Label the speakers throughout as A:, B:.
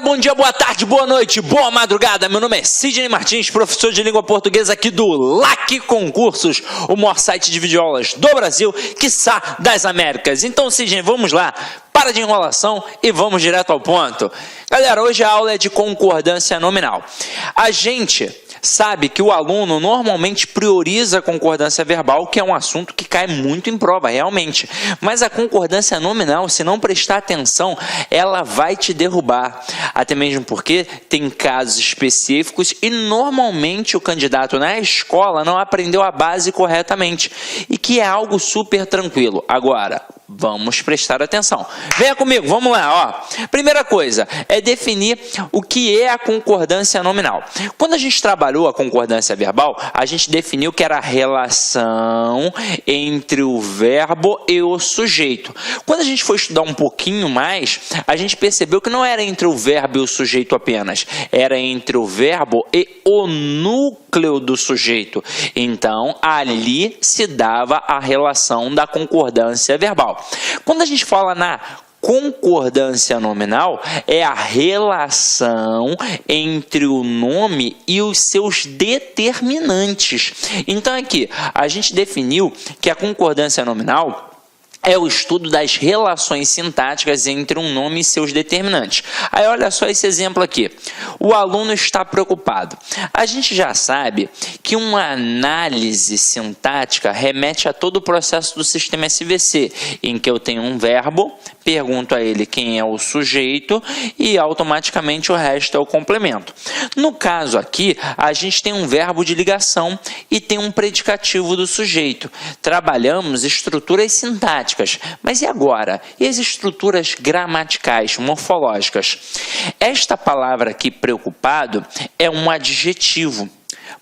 A: bom dia, boa tarde, boa noite, boa madrugada. Meu nome é Sidney Martins, professor de língua portuguesa aqui do LAC Concursos, o maior site de videoaulas do Brasil, quiçá das Américas. Então, Sidney, vamos lá, para de enrolação e vamos direto ao ponto. Galera, hoje a aula é de concordância nominal. A gente sabe que o aluno normalmente prioriza a concordância verbal, que é um assunto que cai muito em prova, realmente. Mas a concordância nominal, se não prestar atenção, ela vai te derrubar. Até mesmo porque tem casos específicos e normalmente o candidato na escola não aprendeu a base corretamente. E que é algo super tranquilo. Agora, vamos prestar atenção. Venha comigo, vamos lá. Ó. Primeira coisa é definir o que é a concordância nominal. Quando a gente trabalhou a concordância verbal, a gente definiu que era a relação entre o verbo e o sujeito. Quando a gente foi estudar um pouquinho mais, a gente percebeu que não era entre o verbo e o sujeito apenas, era entre o verbo e o núcleo do sujeito. Então, ali se dava a relação da concordância verbal. Quando a gente fala na concordância nominal, é a relação entre o nome e os seus determinantes. Então, aqui, a gente definiu que a concordância nominal é o estudo das relações sintáticas entre um nome e seus determinantes. Aí olha só esse exemplo aqui. O aluno está preocupado. A gente já sabe que uma análise sintática remete a todo o processo do sistema SVC, em que eu tenho um verbo, pergunto a ele quem é o sujeito e automaticamente o resto é o complemento. No caso aqui, a gente tem um verbo de ligação e tem um predicativo do sujeito. Trabalhamos estruturas sintáticas. Mas e agora? E as estruturas gramaticais, morfológicas? Esta palavra aqui, preocupado, é um adjetivo.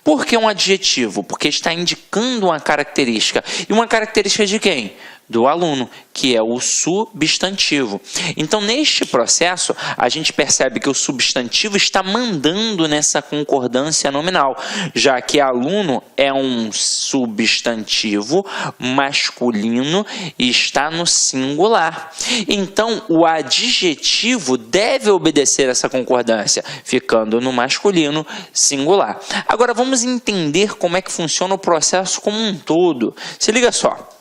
A: Por que um adjetivo? Porque está indicando uma característica. E uma característica de quem? Do aluno, que é o substantivo. Então, neste processo, a gente percebe que o substantivo está mandando nessa concordância nominal, já que aluno é um substantivo masculino e está no singular. Então, o adjetivo deve obedecer essa concordância, ficando no masculino singular. Agora, vamos entender como é que funciona o processo como um todo. Se liga só.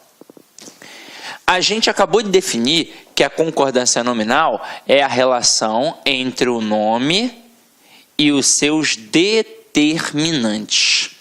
A: A gente acabou de definir que a concordância nominal é a relação entre o nome e os seus determinantes.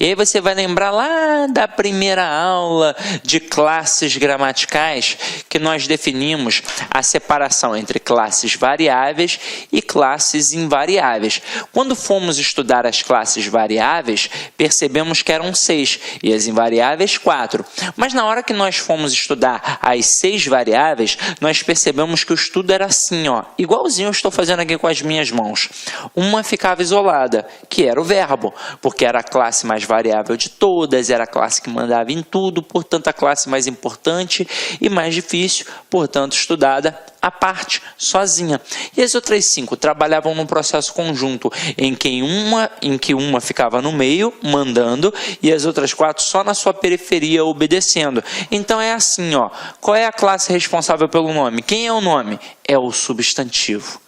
A: E aí você vai lembrar lá da primeira aula de classes gramaticais que nós definimos a separação entre classes variáveis e classes invariáveis. Quando fomos estudar as classes variáveis, percebemos que eram 6 e as invariáveis 4. Mas na hora que nós fomos estudar as 6 variáveis, nós percebemos que o estudo era assim, ó, igualzinho eu estou fazendo aqui com as minhas mãos. Uma ficava isolada, que era o verbo, porque era a classe mais variável de todas, era a classe que mandava em tudo, portanto a classe mais importante e mais difícil, portanto estudada à parte, sozinha. E as outras 5 trabalhavam num processo conjunto, em que uma ficava no meio, mandando, e as outras 4 só na sua periferia, obedecendo. Então é assim, ó, qual é a classe responsável pelo nome? Quem é o nome? É o substantivo.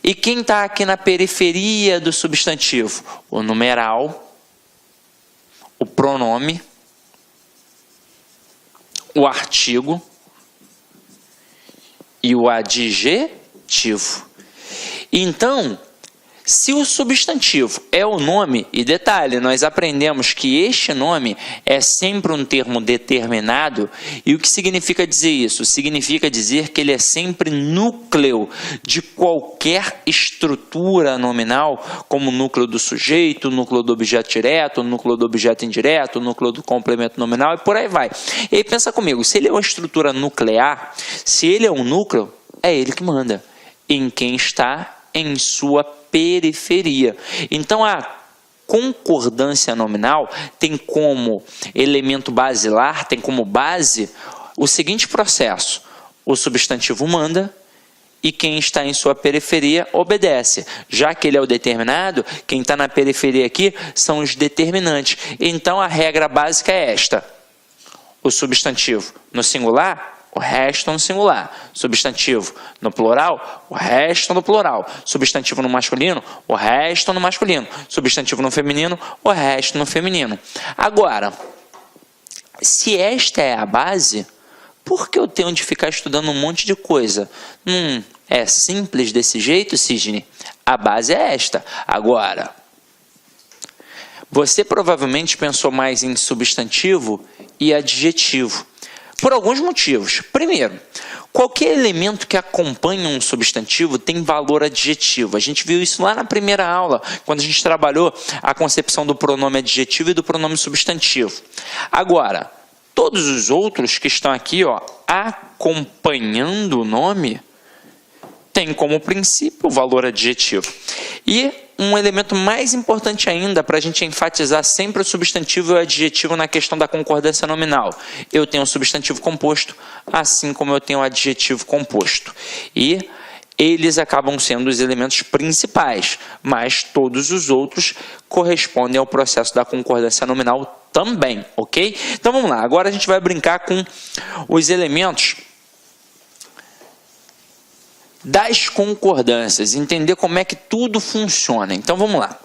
A: E quem está aqui na periferia do substantivo? O numeral, o pronome, o artigo e o adjetivo. Então, se o substantivo é o nome, e detalhe, nós aprendemos que este nome é sempre um termo determinado, e o que significa dizer isso? Significa dizer que ele é sempre núcleo de qualquer estrutura nominal, como o núcleo do sujeito, o núcleo do objeto direto, o núcleo do objeto indireto, o núcleo do complemento nominal, e por aí vai. E aí pensa comigo, se ele é uma estrutura nuclear, se ele é um núcleo, é ele que manda em quem está em sua periferia. Então, a concordância nominal tem como elemento basilar, tem como base o seguinte processo: o substantivo manda e quem está em sua periferia obedece. Já que ele é o determinado, quem está na periferia aqui são os determinantes. Então, a regra básica é esta: o substantivo no singular o resto no singular. Substantivo no plural, o resto no plural. Substantivo no masculino, o resto no masculino. Substantivo no feminino, o resto no feminino. Agora, se esta é a base, por que eu tenho de ficar estudando um monte de coisa? É simples desse jeito, Sidney? A base é esta. Agora, você provavelmente pensou mais em substantivo e adjetivo. Por alguns motivos. Primeiro, qualquer elemento que acompanha um substantivo tem valor adjetivo. A gente viu isso lá na primeira aula, quando a gente trabalhou a concepção do pronome adjetivo e do pronome substantivo. Agora, todos os outros que estão aqui, acompanhando o nome, tem como princípio o valor adjetivo. E um elemento mais importante ainda para a gente enfatizar sempre o substantivo e o adjetivo na questão da concordância nominal. Eu tenho o substantivo composto, assim como eu tenho o adjetivo composto. E eles acabam sendo os elementos principais, mas todos os outros correspondem ao processo da concordância nominal também, ok? Então vamos lá, agora a gente vai brincar com os elementos das concordâncias, entender como é que tudo funciona. Então vamos lá.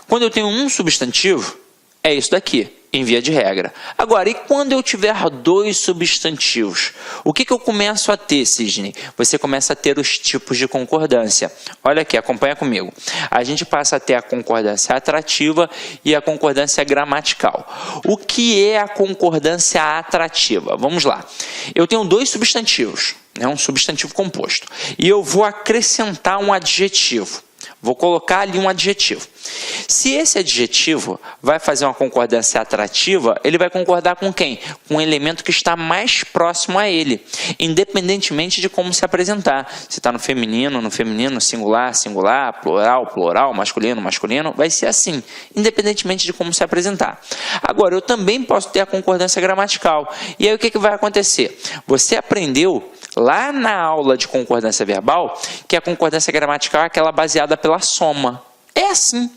A: Quando eu tenho um substantivo, é isso daqui, em via de regra. Agora, e quando eu tiver dois substantivos? O que eu começo a ter, Sidney? Você começa a ter os tipos de concordância. Olha aqui, acompanha comigo. A gente passa a ter a concordância atrativa e a concordância gramatical. O que é a concordância atrativa? Vamos lá. Eu tenho dois substantivos, um substantivo composto, e eu vou acrescentar um adjetivo. Vou colocar ali um adjetivo. Se esse adjetivo vai fazer uma concordância atrativa, ele vai concordar com quem? Com o elemento que está mais próximo a ele, independentemente de como se apresentar. Se está no feminino, singular, singular, plural, plural, masculino, masculino, vai ser assim, independentemente de como se apresentar. Agora, eu também posso ter a concordância gramatical. E aí o que vai acontecer? Você aprendeu lá na aula de concordância verbal que a concordância gramatical é aquela baseada pela soma. É assim.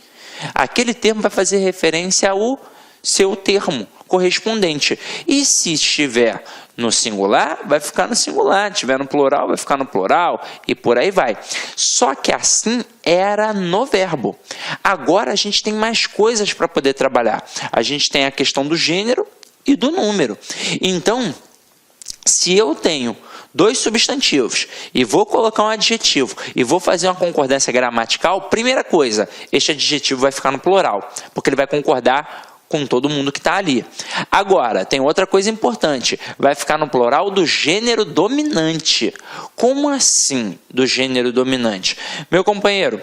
A: Aquele termo vai fazer referência ao seu termo correspondente. E se estiver no singular, vai ficar no singular. Se estiver no plural, vai ficar no plural. E por aí vai. Só que assim era no verbo. Agora a gente tem mais coisas para poder trabalhar. A gente tem a questão do gênero e do número. Então, se eu tenho dois substantivos e vou colocar um adjetivo e vou fazer uma concordância gramatical, primeira coisa, este adjetivo vai ficar no plural, porque ele vai concordar com todo mundo que está ali. Agora, tem outra coisa importante, vai ficar no plural do gênero dominante. Como assim do gênero dominante? Meu companheiro,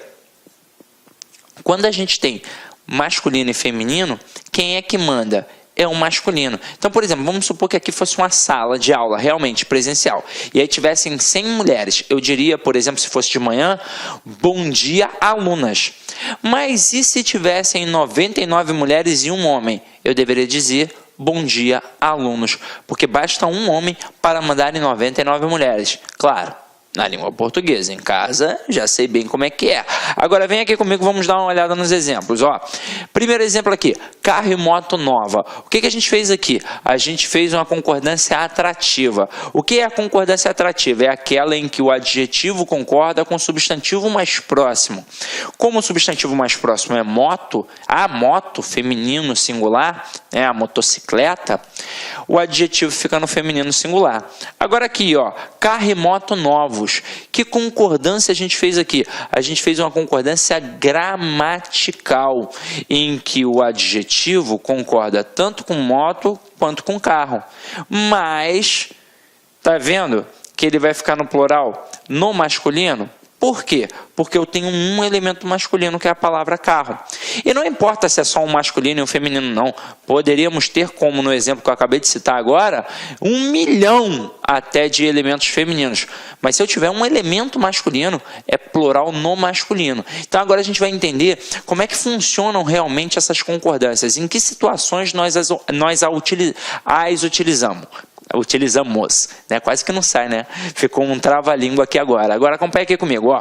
A: quando a gente tem masculino e feminino, quem é que manda? É um masculino. Então, por exemplo, vamos supor que aqui fosse uma sala de aula realmente presencial e aí tivessem 100 mulheres. Eu diria, por exemplo, se fosse de manhã, bom dia, alunas. Mas e se tivessem 99 mulheres e um homem? Eu deveria dizer bom dia, alunos, porque basta um homem para mandar em 99 mulheres. Claro, na língua portuguesa. Em casa, já sei bem como é que é. Agora, vem aqui comigo, vamos dar uma olhada nos exemplos. Primeiro exemplo aqui, carro e moto nova. O que a gente fez aqui? A gente fez uma concordância atrativa. O que é a concordância atrativa? É aquela em que o adjetivo concorda com o substantivo mais próximo. Como o substantivo mais próximo é moto, a moto, feminino singular, a motocicleta, o adjetivo fica no feminino singular. Agora aqui, carro e moto novos. Que concordância a gente fez aqui? A gente fez uma concordância gramatical, em que o adjetivo concorda tanto com moto quanto com carro. Mas, tá vendo que ele vai ficar no plural no masculino? Por quê? Porque eu tenho um elemento masculino, que é a palavra carro. E não importa se é só um masculino e um feminino, não. Poderíamos ter, como no exemplo que eu acabei de citar agora, 1 milhão até de elementos femininos. Mas se eu tiver um elemento masculino, é plural no masculino. Então agora a gente vai entender como é que funcionam realmente essas concordâncias. Em que situações nós as utilizamos. Quase que não sai, né? Ficou um trava-língua aqui agora. Agora acompanha aqui comigo,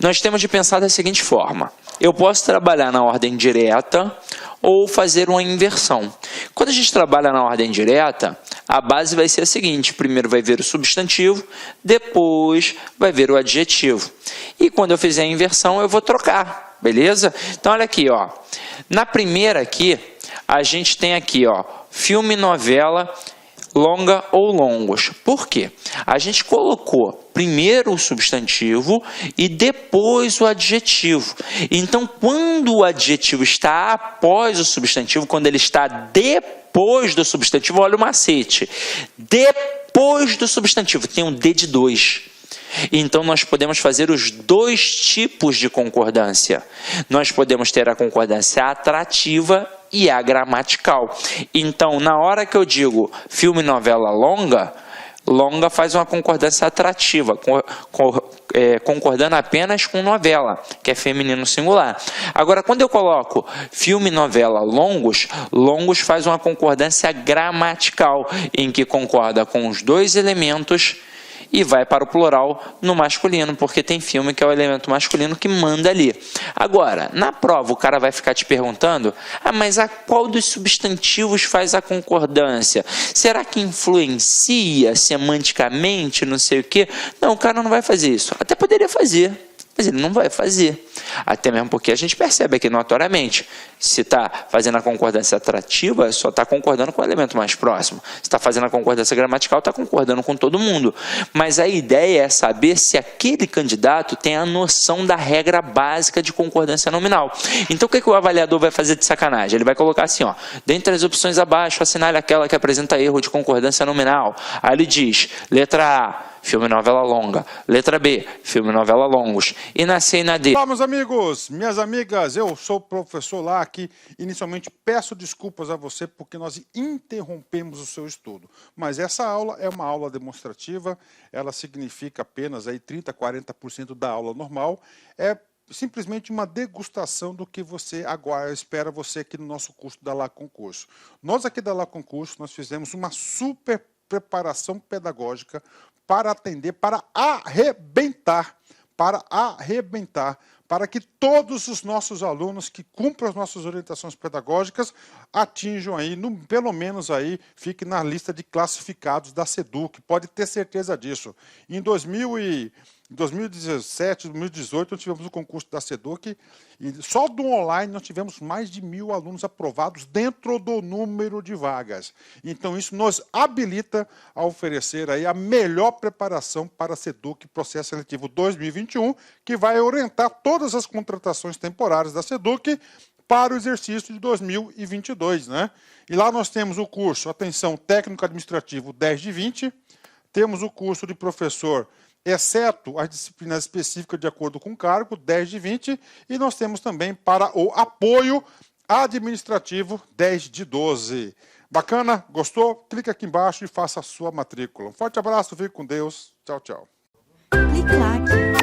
A: Nós temos de pensar da seguinte forma. Eu posso trabalhar na ordem direta ou fazer uma inversão. Quando a gente trabalha na ordem direta, a base vai ser a seguinte: primeiro vai ver o substantivo, depois vai ver o adjetivo. E quando eu fizer a inversão, eu vou trocar, beleza? Então, olha aqui, ó. Na primeira aqui, a gente tem aqui, ó, filme, novela, longa ou longos. Por quê? A gente colocou primeiro o substantivo e depois o adjetivo. Então, quando o adjetivo está após o substantivo, quando ele está depois do substantivo, olha o macete. Depois do substantivo, tem um D de 2. Então, nós podemos fazer os dois tipos de concordância. Nós podemos ter a concordância atrativa e a gramatical. Então, na hora que eu digo filme, novela, longa, longa faz uma concordância atrativa, concordando apenas com novela, que é feminino singular. Agora, quando eu coloco filme, novela, longos, longos faz uma concordância gramatical, em que concorda com os dois elementos e vai para o plural no masculino, porque tem filme que é o elemento masculino que manda ali. Agora, na prova, o cara vai ficar te perguntando: mas a qual dos substantivos faz a concordância? Será que influencia semanticamente, não sei o quê? Não, o cara não vai fazer isso. Até poderia fazer, mas ele não vai fazer. Até mesmo porque a gente percebe aqui notoriamente, se está fazendo a concordância atrativa, só está concordando com o elemento mais próximo. Se está fazendo a concordância gramatical, está concordando com todo mundo. Mas a ideia é saber se aquele candidato tem a noção da regra básica de concordância nominal. Então, o que o avaliador vai fazer de sacanagem? Ele vai colocar assim, ó, dentre as opções abaixo, assinale aquela que apresenta erro de concordância nominal. Aí ele diz, letra A, filme, novela longa. Letra B, filme, novela longos. E na C e na D.
B: Olá, meus amigos, minhas amigas, eu sou o professor Lac. Inicialmente peço desculpas a você porque nós interrompemos o seu estudo. Mas essa aula é uma aula demonstrativa, ela significa apenas aí 30%, 40% da aula normal. É simplesmente uma degustação do que você agora espera você aqui no nosso curso da La Concurso. Nós aqui da La Concurso, nós fizemos uma super preparação pedagógica para atender, para arrebentar, para que todos os nossos alunos que cumprem as nossas orientações pedagógicas atinjam aí, pelo menos aí, fique na lista de classificados da SEDUC, pode ter certeza disso. Em 2017, 2018, nós tivemos o concurso da SEDUC e só do online nós tivemos mais de 1.000 alunos aprovados dentro do número de vagas. Então isso nos habilita a oferecer aí a melhor preparação para a SEDUC Processo Seletivo 2021, que vai orientar todas as contratações temporárias da SEDUC para o exercício de 2022, né? E lá nós temos o curso, atenção, técnico administrativo 10 de 20, temos o curso de professor, exceto as disciplinas específicas de acordo com o cargo, 10 de 20, e nós temos também para o apoio administrativo 10 de 12. Bacana? Gostou? Clica aqui embaixo e faça a sua matrícula. Um forte abraço, fique com Deus. Tchau, tchau.
C: Clique lá.